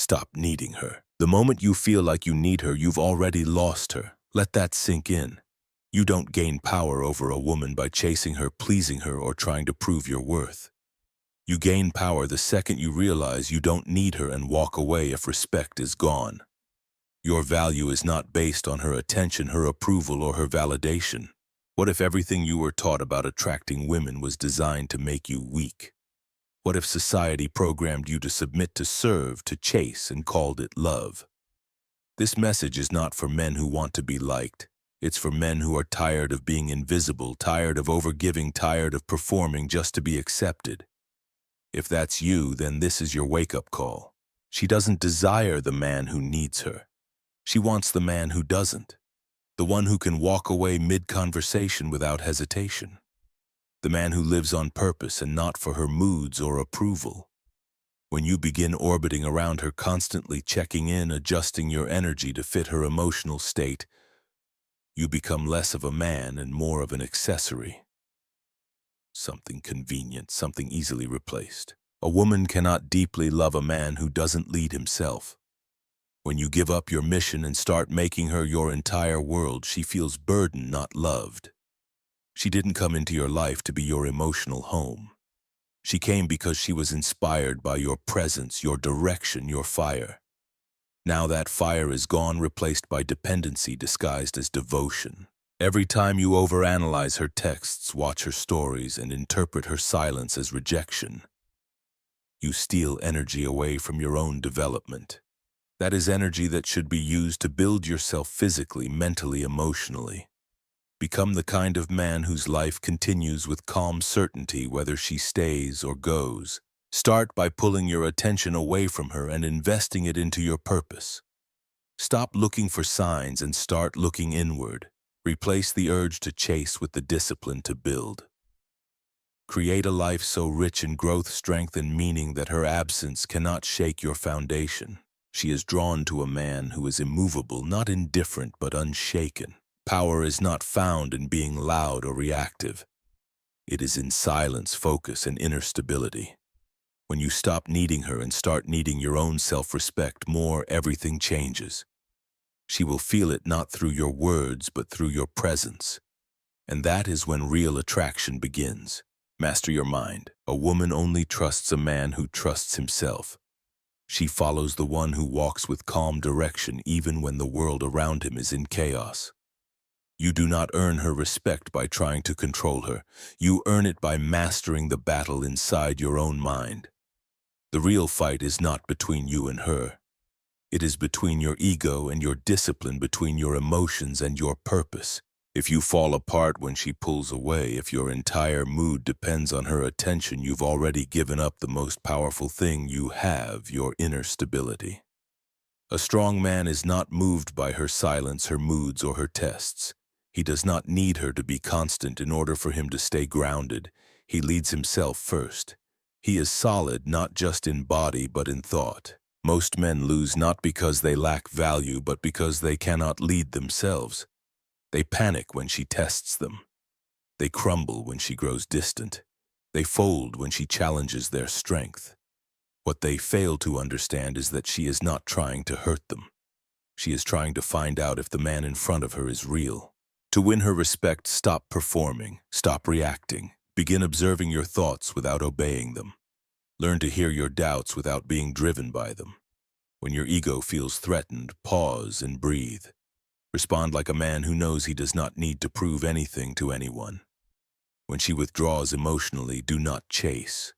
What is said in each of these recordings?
stop needing her. The moment you feel like you need her, you've already lost her. Let that sink in. You don't gain power over a woman by chasing her, pleasing her, or trying to prove your worth. You gain power the second you realize you don't need her and walk away if respect is gone. Your value is not based on her attention, her approval, or her validation. What if everything you were taught about attracting women was designed to make you weak? What if society programmed you to submit, to serve, to chase, and called it love? This message is not for men who want to be liked. It's for men who are tired of being invisible, tired of overgiving, tired of performing just to be accepted. If that's you, then this is your wake-up call. She doesn't desire the man who needs her. She wants the man who doesn't. The one who can walk away mid-conversation without hesitation. The man who lives on purpose and not for her moods or approval. When you begin orbiting around her, constantly checking in, adjusting your energy to fit her emotional state, you become less of a man and more of an accessory. Something convenient, something easily replaced. A woman cannot deeply love a man who doesn't lead himself. When you give up your mission and start making her your entire world, she feels burdened, not loved. She didn't come into your life to be your emotional home. She came because she was inspired by your presence, your direction, your fire. Now that fire is gone, replaced by dependency disguised as devotion. Every time you overanalyze her texts, watch her stories, and interpret her silence as rejection, you steal energy away from your own development. That is energy that should be used to build yourself physically, mentally, emotionally. Become the kind of man whose life continues with calm certainty whether she stays or goes. Start by pulling your attention away from her and investing it into your purpose. Stop looking for signs and start looking inward. Replace the urge to chase with the discipline to build. Create a life so rich in growth, strength, and meaning that her absence cannot shake your foundation. She is drawn to a man who is immovable, not indifferent, but unshaken. Power is not found in being loud or reactive. It is in silence, focus, and inner stability. When you stop needing her and start needing your own self-respect more, everything changes. She will feel it not through your words, but through your presence. And that is when real attraction begins. Master your mind. A woman only trusts a man who trusts himself. She follows the one who walks with calm direction even when the world around him is in chaos. You do not earn her respect by trying to control her. You earn it by mastering the battle inside your own mind. The real fight is not between you and her. It is between your ego and your discipline, between your emotions and your purpose. If you fall apart when she pulls away, if your entire mood depends on her attention, you've already given up the most powerful thing you have, your inner stability. A strong man is not moved by her silence, her moods, or her tests. He does not need her to be constant in order for him to stay grounded. He leads himself first. He is solid not just in body but in thought. Most men lose not because they lack value but because they cannot lead themselves. They panic when she tests them. They crumble when she grows distant. They fold when she challenges their strength. What they fail to understand is that she is not trying to hurt them. She is trying to find out if the man in front of her is real. To win her respect, stop performing, stop reacting. Begin observing your thoughts without obeying them. Learn to hear your doubts without being driven by them. When your ego feels threatened, pause and breathe. Respond like a man who knows he does not need to prove anything to anyone. When she withdraws emotionally, do not chase.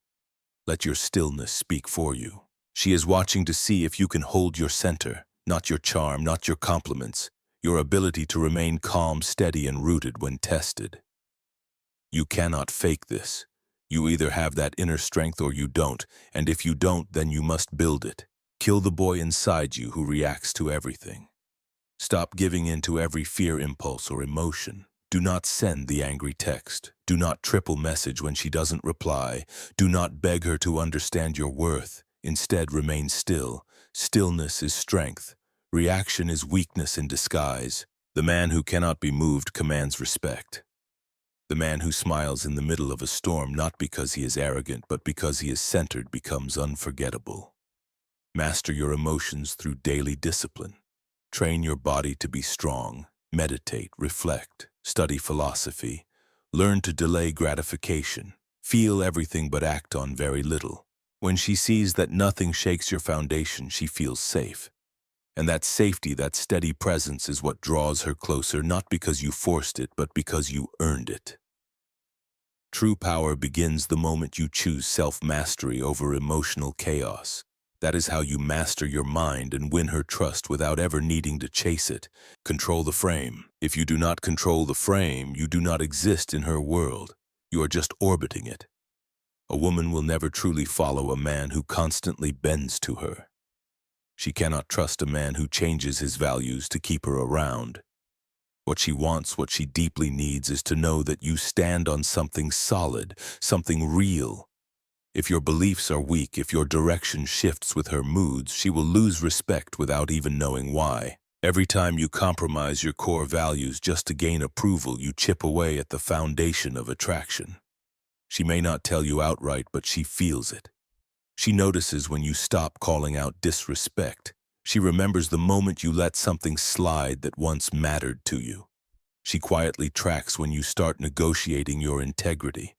Let your stillness speak for you. She is watching to see if you can hold your center, not your charm, not your compliments, your ability to remain calm, steady, and rooted when tested. You cannot fake this. You either have that inner strength or you don't, and if you don't, then you must build it. Kill the boy inside you who reacts to everything. Stop giving in to every fear, impulse, or emotion. Do not send the angry text. Do not triple message when she doesn't reply. Do not beg her to understand your worth. Instead, remain still. Stillness is strength. Reaction is weakness in disguise. The man who cannot be moved commands respect. The man who smiles in the middle of a storm, not because he is arrogant, but because he is centered, becomes unforgettable. Master your emotions through daily discipline. Train your body to be strong. Meditate, reflect, study philosophy. Learn to delay gratification. Feel everything but act on very little. When she sees that nothing shakes your foundation, she feels safe. And that safety, that steady presence is what draws her closer, not because you forced it, but because you earned it. True power begins the moment you choose self-mastery over emotional chaos. That is how you master your mind and win her trust without ever needing to chase it. Control the frame. If you do not control the frame, you do not exist in her world. You are just orbiting it. A woman will never truly follow a man who constantly bends to her. She cannot trust a man who changes his values to keep her around. What she wants, what she deeply needs, is to know that you stand on something solid, something real. If your beliefs are weak, if your direction shifts with her moods, she will lose respect without even knowing why. Every time you compromise your core values just to gain approval, you chip away at the foundation of attraction. She may not tell you outright, but she feels it. She notices when you stop calling out disrespect. She remembers the moment you let something slide that once mattered to you. She quietly tracks when you start negotiating your integrity.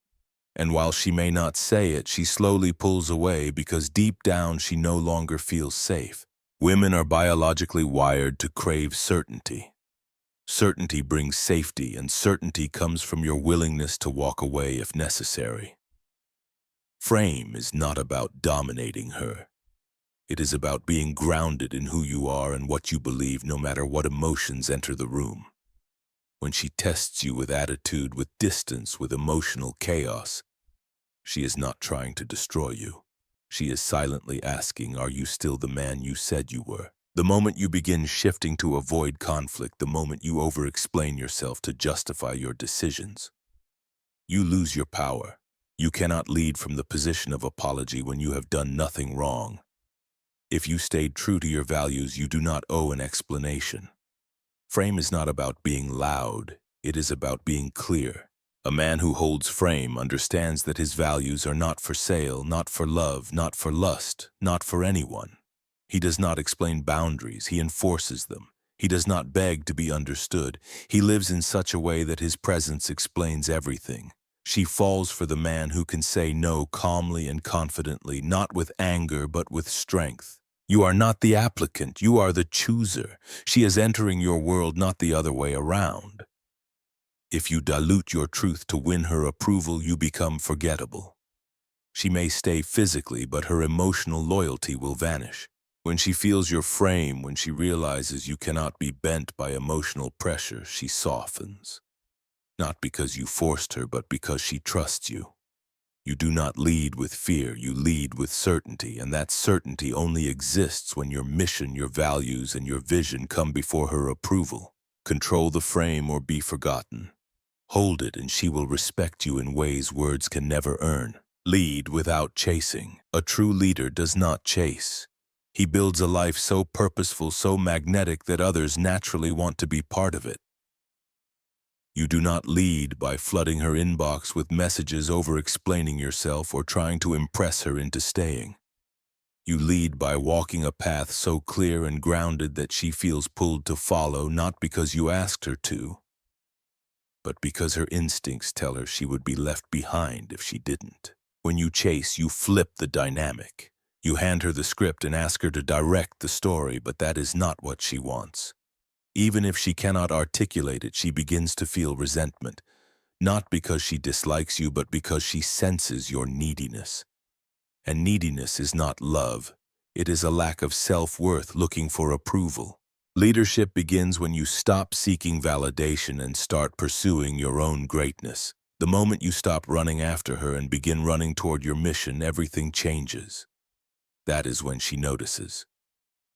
And while she may not say it, she slowly pulls away because deep down she no longer feels safe. Women are biologically wired to crave certainty. Certainty brings safety, and certainty comes from your willingness to walk away if necessary. Frame is not about dominating her. It is about being grounded in who you are and what you believe, no matter what emotions enter the room. When she tests you with attitude, with distance, with emotional chaos, she is not trying to destroy you. She is silently asking, are you still the man you said you were? The moment you begin shifting to avoid conflict, the moment you over-explain yourself to justify your decisions, you lose your power. You cannot lead from the position of apology when you have done nothing wrong. If you stayed true to your values, you do not owe an explanation. Frame is not about being loud. It is about being clear. A man who holds frame understands that his values are not for sale, not for love, not for lust, not for anyone. He does not explain boundaries. He enforces them. He does not beg to be understood. He lives in such a way that his presence explains everything. She falls for the man who can say no calmly and confidently, not with anger but with strength. You are not the applicant, you are the chooser. She is entering your world, not the other way around. If you dilute your truth to win her approval, you become forgettable. She may stay physically, but her emotional loyalty will vanish. When she feels your frame, when she realizes you cannot be bent by emotional pressure, she softens. Not because you forced her, but because she trusts you. You do not lead with fear, you lead with certainty, and that certainty only exists when your mission, your values, and your vision come before her approval. Control the frame or be forgotten. Hold it and she will respect you in ways words can never earn. Lead without chasing. A true leader does not chase. He builds a life so purposeful, so magnetic that others naturally want to be part of it. You do not lead by flooding her inbox with messages, over-explaining yourself, or trying to impress her into staying. You lead by walking a path so clear and grounded that she feels pulled to follow, not because you asked her to, but because her instincts tell her she would be left behind if she didn't. When you chase, you flip the dynamic. You hand her the script and ask her to direct the story, but that is not what she wants. Even if she cannot articulate it, she begins to feel resentment, not because she dislikes you, but because she senses your neediness. And neediness is not love. It is a lack of self-worth looking for approval. Leadership begins when you stop seeking validation and start pursuing your own greatness. The moment you stop running after her and begin running toward your mission, everything changes. That is when she notices.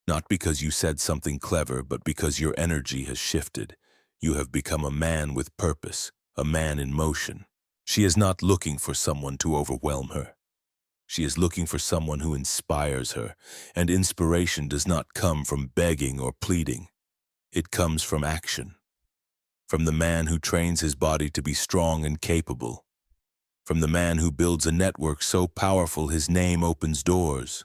Not because you said something clever, but because your energy has shifted. You have become a man with purpose, a man in motion. She is not looking for someone to overwhelm her. She is looking for someone who inspires her, and inspiration does not come from begging or pleading. It comes from action. From the man who trains his body to be strong and capable. From the man who builds a network so powerful his name opens doors.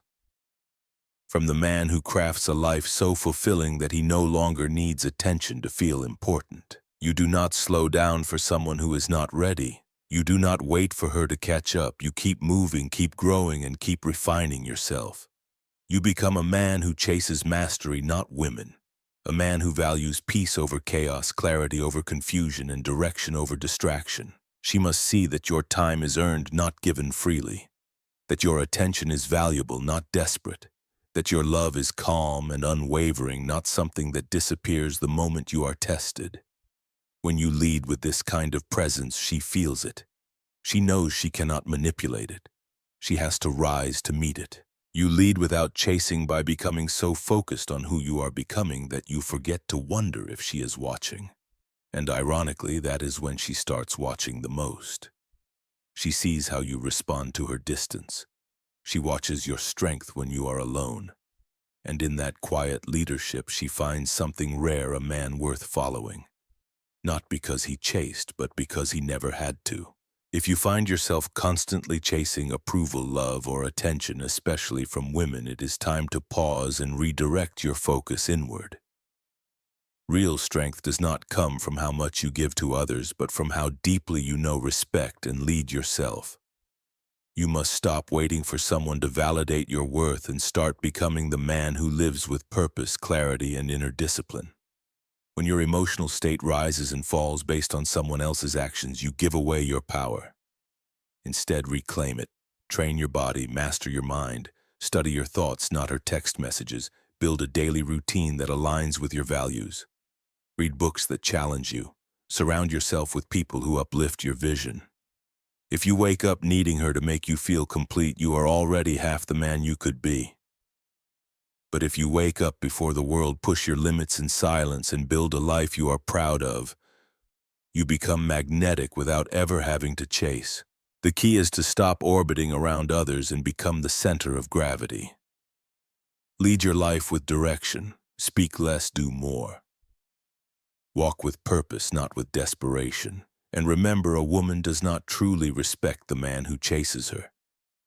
From the man who crafts a life so fulfilling that he no longer needs attention to feel important. You do not slow down for someone who is not ready. You do not wait for her to catch up. You keep moving, keep growing, and keep refining yourself. You become a man who chases mastery, not women. A man who values peace over chaos, clarity over confusion, and direction over distraction. She must see that your time is earned, not given freely. That your attention is valuable, not desperate. That your love is calm and unwavering, not something that disappears the moment you are tested. When you lead with this kind of presence, she feels it. She knows she cannot manipulate it. She has to rise to meet it. You lead without chasing by becoming so focused on who you are becoming that you forget to wonder if she is watching. And ironically, that is when she starts watching the most. She sees how you respond to her distance. She watches your strength when you are alone. And in that quiet leadership, she finds something rare, a man worth following. Not because he chased, but because he never had to. If you find yourself constantly chasing approval, love, or attention, especially from women, it is time to pause and redirect your focus inward. Real strength does not come from how much you give to others, but from how deeply you know, respect, and lead yourself. You must stop waiting for someone to validate your worth and start becoming the man who lives with purpose, clarity, and inner discipline. When your emotional state rises and falls based on someone else's actions, you give away your power. Instead, reclaim it. Train your body, master your mind, study your thoughts, not her text messages. Build a daily routine that aligns with your values. Read books that challenge you. Surround yourself with people who uplift your vision. If you wake up needing her to make you feel complete, you are already half the man you could be. But if you wake up before the world, push your limits in silence, and build a life you are proud of, you become magnetic without ever having to chase. The key is to stop orbiting around others and become the center of gravity. Lead your life with direction. Speak less, do more. Walk with purpose, not with desperation. And remember, a woman does not truly respect the man who chases her.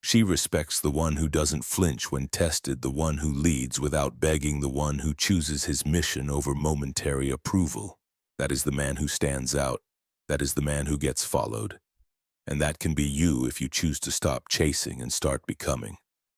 She respects the one who doesn't flinch when tested, the one who leads without begging, the one who chooses his mission over momentary approval. That is the man who stands out. That is the man who gets followed. And that can be you if you choose to stop chasing and start becoming.